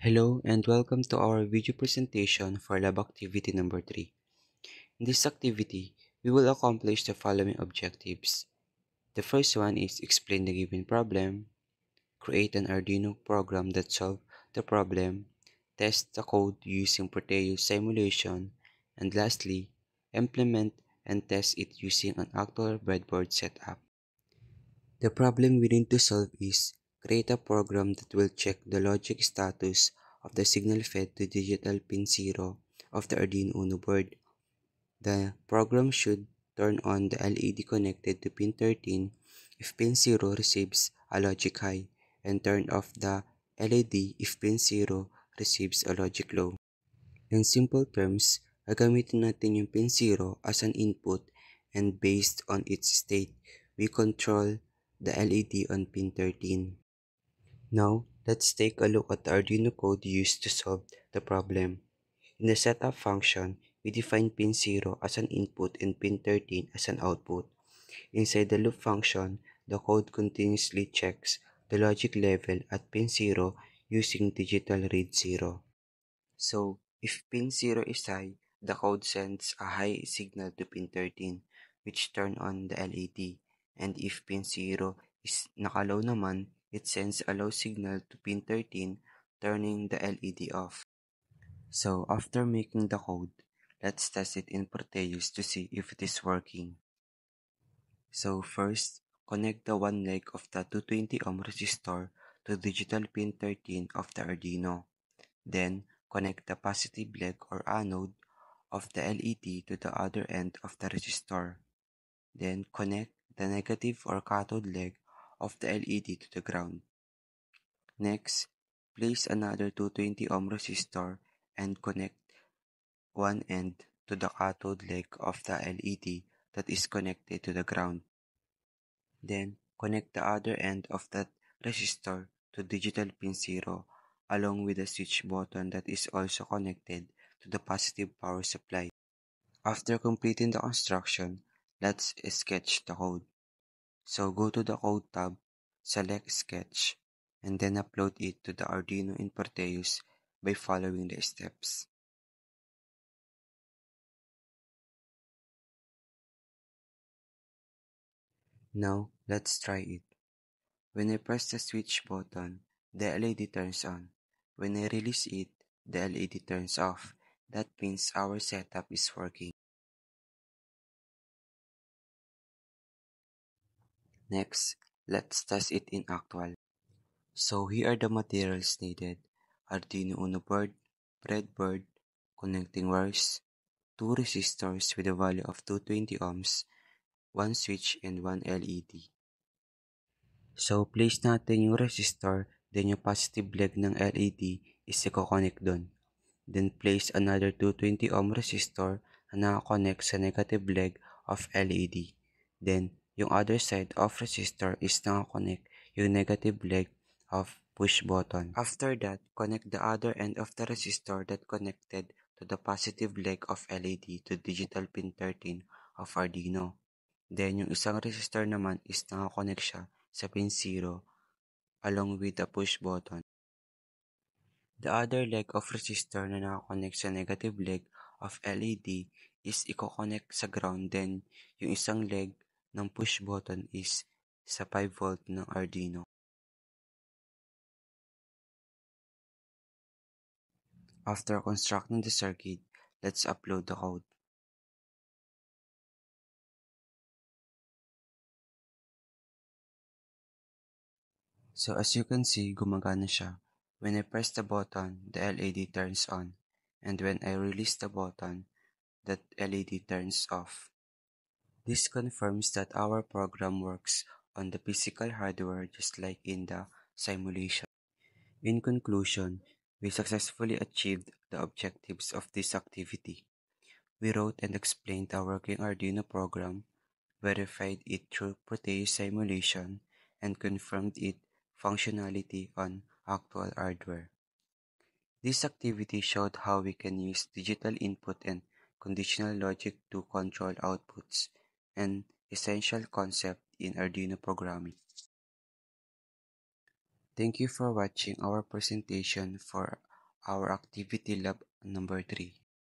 Hello and welcome to our video presentation for lab activity number 3. In this activity, we will accomplish the following objectives. The first one is explain the given problem, create an Arduino program that solves the problem, test the code using Proteus simulation, and lastly, implement and test it using an actual breadboard setup. The problem we need to solve is create a program that will check the logic status of the signal fed to digital pin 0 of the Arduino Uno board. The program should turn on the LED connected to pin 13 if pin 0 receives a logic high and turn off the LED if pin 0 receives a logic low. In simple terms, gagamitin natin yung pin 0 as an input and based on its state, we control the LED on pin 13. Now, let's take a look at the Arduino code used to solve the problem. In the setup function, we define pin 0 as an input and pin 13 as an output. Inside the loop function, the code continuously checks the logic level at pin 0 using digital read 0. So, if pin 0 is high, the code sends a high signal to pin 13, which turn on the LED. And if pin 0 is naka-low naman, it sends a low signal to pin 13, turning the LED off. So, after making the code, let's test it in Proteus to see if it is working. So first, connect the one leg of the 220 ohm resistor to digital pin 13 of the Arduino. Then, connect the positive leg or anode of the LED to the other end of the resistor. Then, connect the negative or cathode leg of the LED to the ground. Next, place another 220 ohm resistor and connect one end to the cathode leg of the LED that is connected to the ground. Then, connect the other end of that resistor to digital pin 0 along with the switch button that is also connected to the positive power supply. After completing the construction, let's sketch the code. So go to the Code tab, select Sketch, and then upload it to the Arduino in Proteus by following the steps. Now, let's try it. When I press the switch button, the LED turns on. When I release it, the LED turns off. That means our setup is working. Next, let's test it in actual. So here are the materials needed. Arduino Uno board, breadboard, connecting wires, 2 resistors with a value of 220 ohms, 1 switch and 1 LED. So place natin yung resistor, then yung positive leg ng LED is i-connect dun. Then place another 220 ohm resistor na nakakonect sa negative leg of LED. Then, yung other side of resistor is nakakonect yung negative leg of push button. After that, connect the other end of the resistor that connected to the positive leg of LED to digital pin 13 of Arduino. Then, yung isang resistor naman is nakakonect siya sa pin 0 along with the push button. The other leg of resistor na nakakonect sa negative leg of LED is i-connect sa ground, then yung isang leg ng push button is sa 5V ng Arduino. After constructing the circuit, let's upload the code. So as you can see, gumagana siya. When I press the button, the LED turns on. And when I release the button, that LED turns off. This confirms that our program works on the physical hardware just like in the simulation. In conclusion, we successfully achieved the objectives of this activity. We wrote and explained our working Arduino program, verified it through Proteus simulation, and confirmed its functionality on actual hardware. This activity showed how we can use digital input and conditional logic to control outputs, an essential concept in Arduino programming. Thank you for watching our presentation for our activity lab number 3.